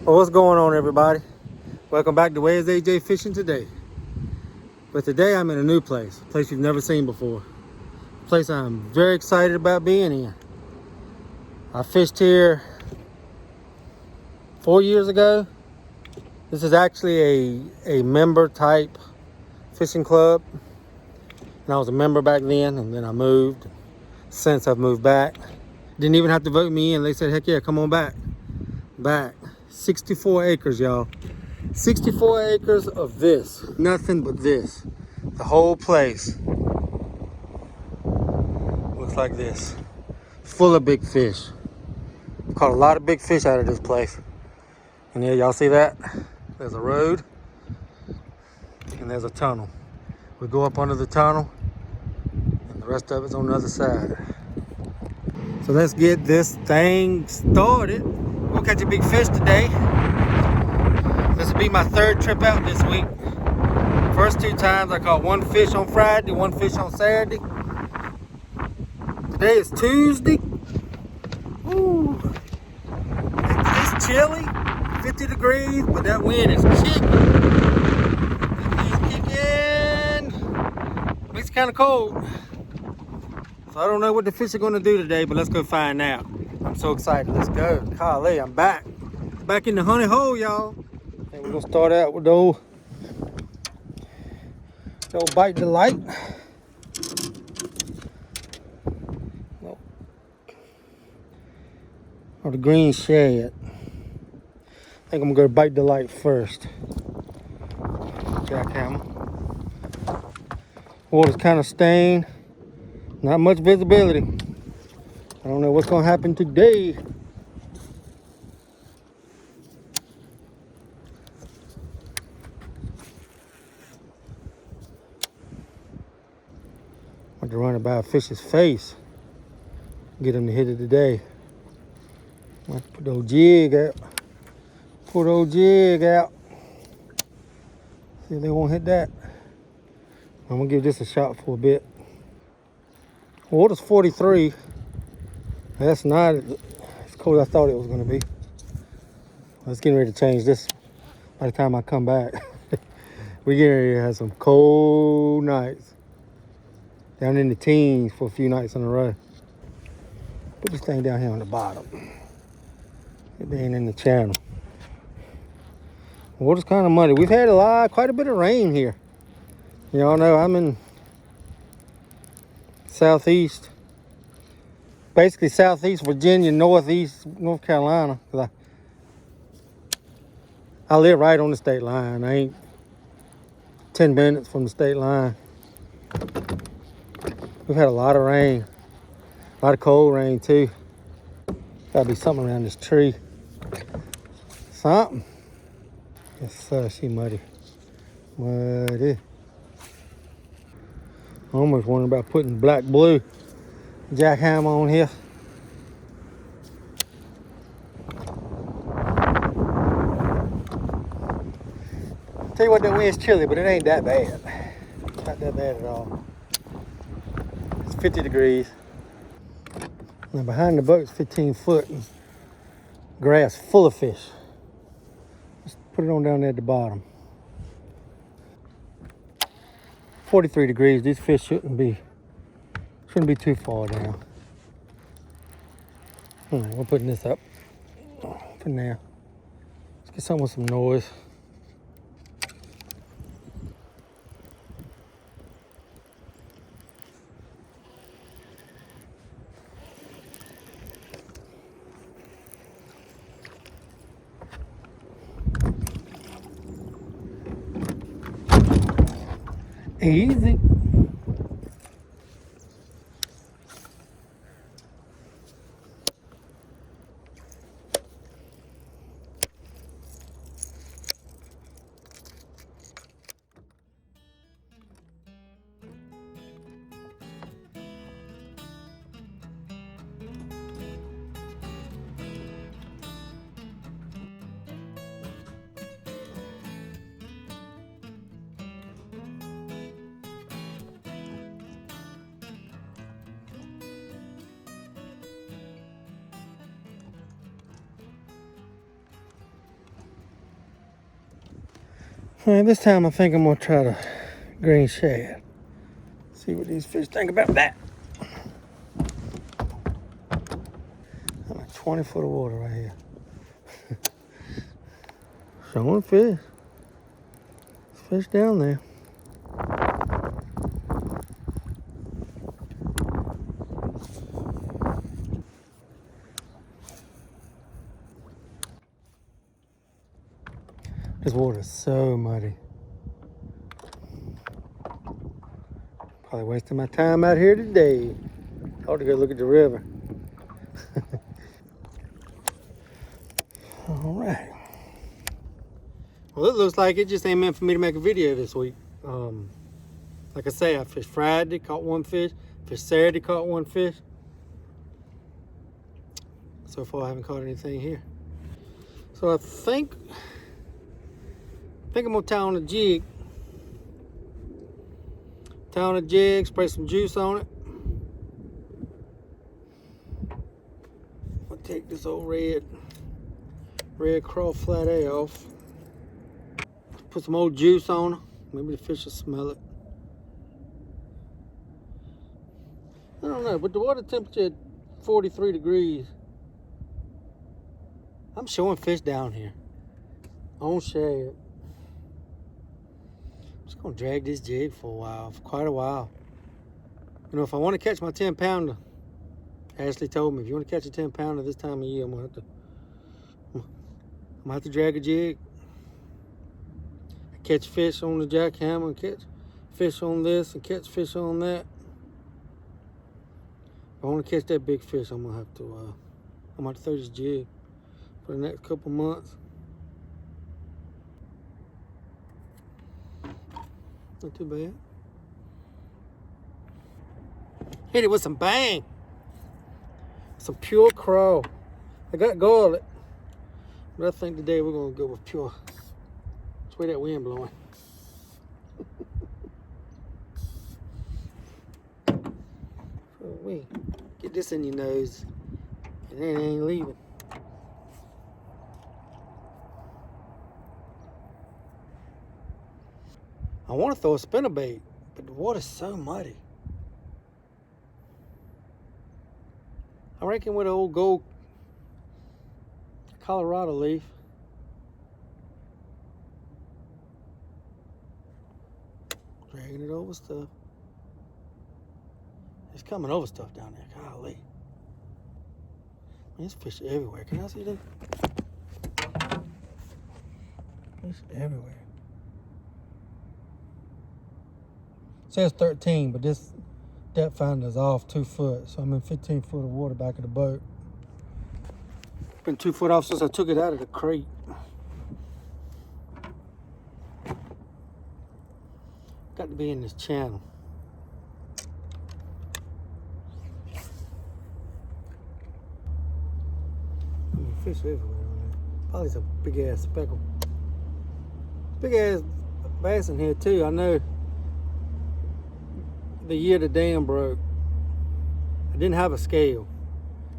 Well, what's going on, everybody? Welcome back to Where's AJ Fishing Today. But today I'm in a new place, a place you've never seen before. A place I'm very excited about being in. I fished here 4 years ago. This is actually a member type fishing club. And I was a member back then, and then I moved. Since I've moved back. Didn't even have to vote me in. They said, heck yeah, come on back. Back. 64 acres, y'all. 64 acres of this. Nothing but this. The whole place looks like this. Full of big fish. Caught a lot of big fish out of this place. And yeah, y'all see that? There's a road and there's a tunnel. We go up under the tunnel and the rest of it's on the other side. So let's get this thing started. We'll catch a big fish today. This will be my third trip out this week. First 2 times I caught 1 fish on Friday, 1 fish on Saturday. Today is Tuesday. Ooh. It's chilly, 50 degrees, but that wind is kicking. It is kicking. It's kind of cold. So I don't know what the fish are going to do today, but let's go find out. I'm so excited. Let's go. Golly, I'm back. Back in the honey hole, y'all. And we're going to start out with the old Bite Delight. Or the green shad. I think I'm going to go to Bite Delight first. Jackhammer. Water's kind of stained. Not much visibility. I don't know what's going to happen today. I'm going to run it by a fish's face. Get him to hit it today. I'm going to put the old jig out. Pull the old jig out. See if they won't hit that. I'm going to give this a shot for a bit. Water's 43. That's not as cold as I thought it was going to be. I was getting ready to change this by the time I come back. We're getting ready to have some cold nights. Down in the teens for a few nights in a row. Put this thing down here on the bottom. It ain't in the channel. Water's kind of muddy. We've had quite a bit of rain here. Y'all know I'm in southeast, basically southeast Virginia, northeast North Carolina. I live right on the state line. I ain't 10 minutes from the state line. We've had a lot of rain, a lot of cold rain too. Gotta be something around this tree. Something. Yes, she muddy. Muddy. I almost wondering about putting black blue jackhammer on here. Tell you what, the wind's chilly, but it ain't that bad. It's not that bad at all. It's 50 degrees. Now behind the boat's 15 foot and grass full of fish. Let's put it on down there at the bottom. 43 degrees. These fish shouldn't be too far down. All right, we're putting this up for now. Let's get something with some noise. Easy. All right, this time I think I'm gonna try the green shad. See what these fish think about that. I'm at 20 foot of water right here. Showing fish. Fish down there. This water is so muddy. Probably wasting my time out here today. I ought to go look at the river. All right. Well, it looks like it just ain't meant for me to make a video this week. Like I say, I fished Friday, caught one fish. Fished Saturday, caught one fish. So far, I haven't caught anything here. So I think I'm gonna tie on a jig. Tie on a jig, spray some juice on it. I'll take this old red craw flat A off. Put some old juice on her. Maybe the fish will smell it. I don't know, but the water temperature at 43 degrees. I'm showing fish down here on shad. I'm just gonna drag this jig for a while, for quite a while. You know, if I want to catch my 10 pounder, Ashley told me, if you want to catch a 10 pounder this time of year, I'm gonna have to drag a jig. I catch fish on the jackhammer, and catch fish on this, and catch fish on that. If I want to catch that big fish, I'm gonna have to throw this jig for the next couple months. Not too bad. Hit it with some bang. Some pure craw. I got garlic, but I think today we're gonna go with pure. That's the way that wind blowing. Oh, get this in your nose, and then it ain't leaving. I want to throw a spinnerbait, but the water's so muddy. I reckon with an old gold Colorado leaf. Dragging it over stuff. It's coming over stuff down there. Golly. There's fish everywhere. Can I see them? Fish everywhere. It says 13, but this depth finder is off 2 foot, so I'm in 15 foot of water back of the boat. Been 2 foot off since I took it out of the crate. Got to be in this channel. Fish everywhere on there. Probably some big ass speckle. Big ass bass in here too. I know the year the dam broke, I didn't have a scale.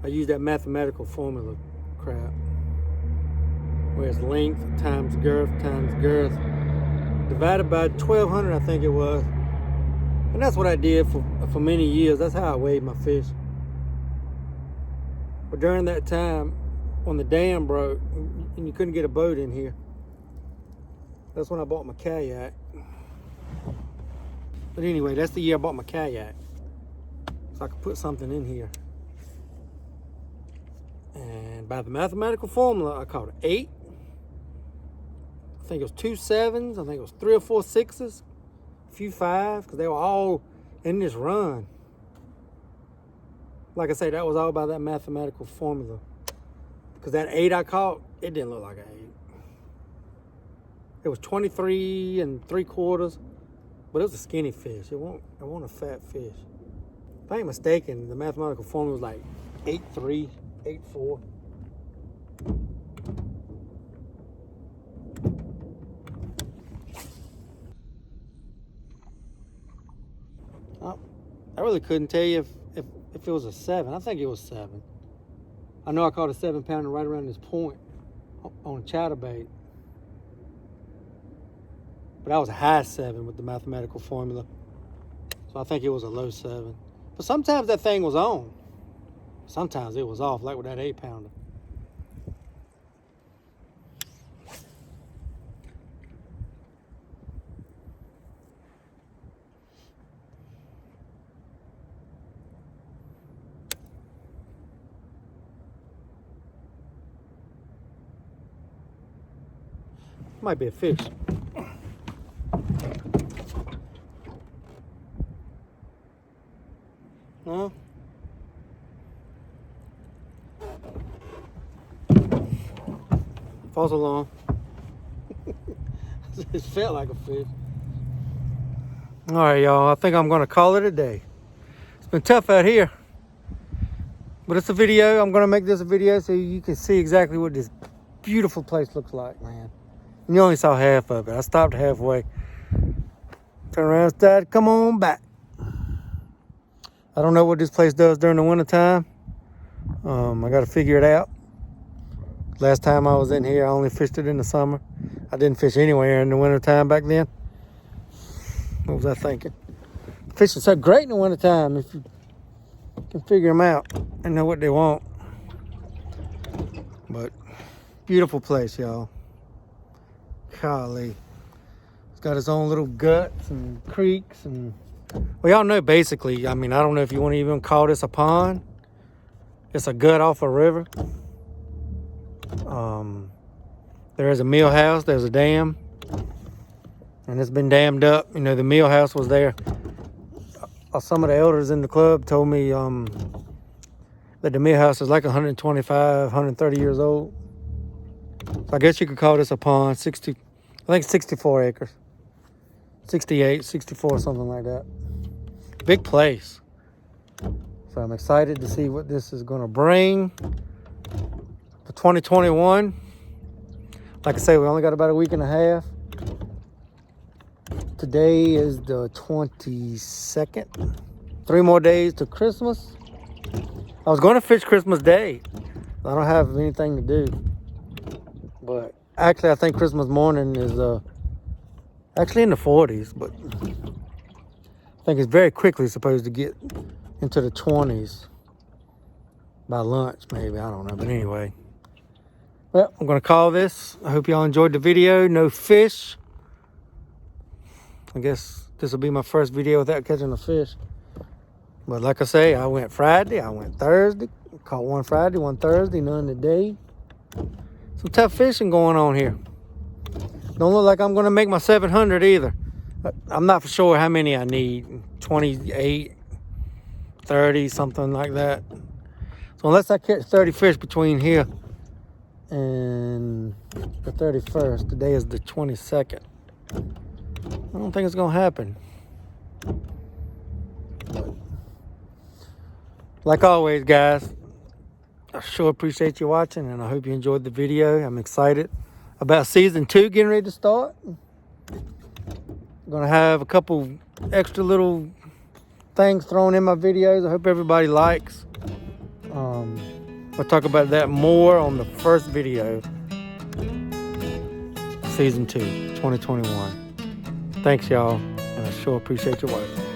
I used that mathematical formula crap, where it's length times girth divided by 1200, I think it was. And that's what I did for many years. That's how I weighed my fish. But during that time, when the dam broke and you couldn't get a boat in here, that's when I bought my kayak. But anyway, that's the year I bought my kayak, so I could put something in here. And by the mathematical formula, I caught 8. I think it was 2 7s. I think it was 3 or 4 6s. few 5s, because they were all in this run. Like I say, that was all by that mathematical formula. Because that 8 I caught, it didn't look like an 8. It was 23 3/4, but it was a skinny fish. It wasn't a fat fish. If I ain't mistaken, the mathematical formula was like 8.3, 8.4. I really couldn't tell you if it was a 7. I think it was 7. I know I caught a 7-pounder right around this point on a chatterbait. But that was a high 7 with the mathematical formula. So I think it was a low 7. But sometimes that thing was on. Sometimes it was off, like with that 8-pounder. Might be a fish. No? False alarm. It felt like a fish. All right, y'all. I think I'm going to call it a day. It's been tough out here. But it's a video. I'm going to make this a video so you can see exactly what this beautiful place looks like, man. And you only saw half of it. I stopped halfway. Turn around and started, come on back. I don't know what this place does during the wintertime. I got to figure it out. Last time I was in here, I only fished it in the summer. I didn't fish anywhere in the wintertime back then. What was I thinking? Fishing so great in the wintertime if you can figure them out and know what they want. But beautiful place, y'all. Golly. It's got its own little guts and creeks and... Well, y'all know basically, I mean, I don't know if you want to even call this a pond. It's a gut off a river. There is a mill house, there's a dam, and it's been dammed up. You know, the mill house was there. Some of the elders in the club told me that the mill house is like 125, 130 years old. So I guess you could call this a pond. I think 64 acres. 68, 64, something like that. Big place. So I'm excited to see what this is going to bring for 2021. Like I say, we only got about a week and a half. Today is the 22nd. 3 more days to Christmas. I was going to fish Christmas Day. I don't have anything to do. But actually, I think Christmas morning is actually in the 40s. But I think it's very quickly supposed to get into the 20s by lunch, maybe. I don't know. But anyway. Well, I'm going to call this. I hope y'all enjoyed the video. No fish. I guess this will be my first video without catching a fish. But like I say, I went Friday, I went Thursday. Caught one Friday, one Thursday, none today. Some tough fishing going on here. Don't look like I'm going to make my 700 either. I'm not for sure how many I need. 28, 30, something like that. So unless I catch 30 fish between here and the 31st, today is the 22nd. I don't think it's going to happen. But like always, guys, I sure appreciate you watching, and I hope you enjoyed the video. I'm excited about season 2 getting ready to start. I'm going to have a couple extra little things thrown in my videos. I hope everybody likes. We'll talk about that more on the first video. Season 2, 2021. Thanks, y'all, and I sure appreciate you watching.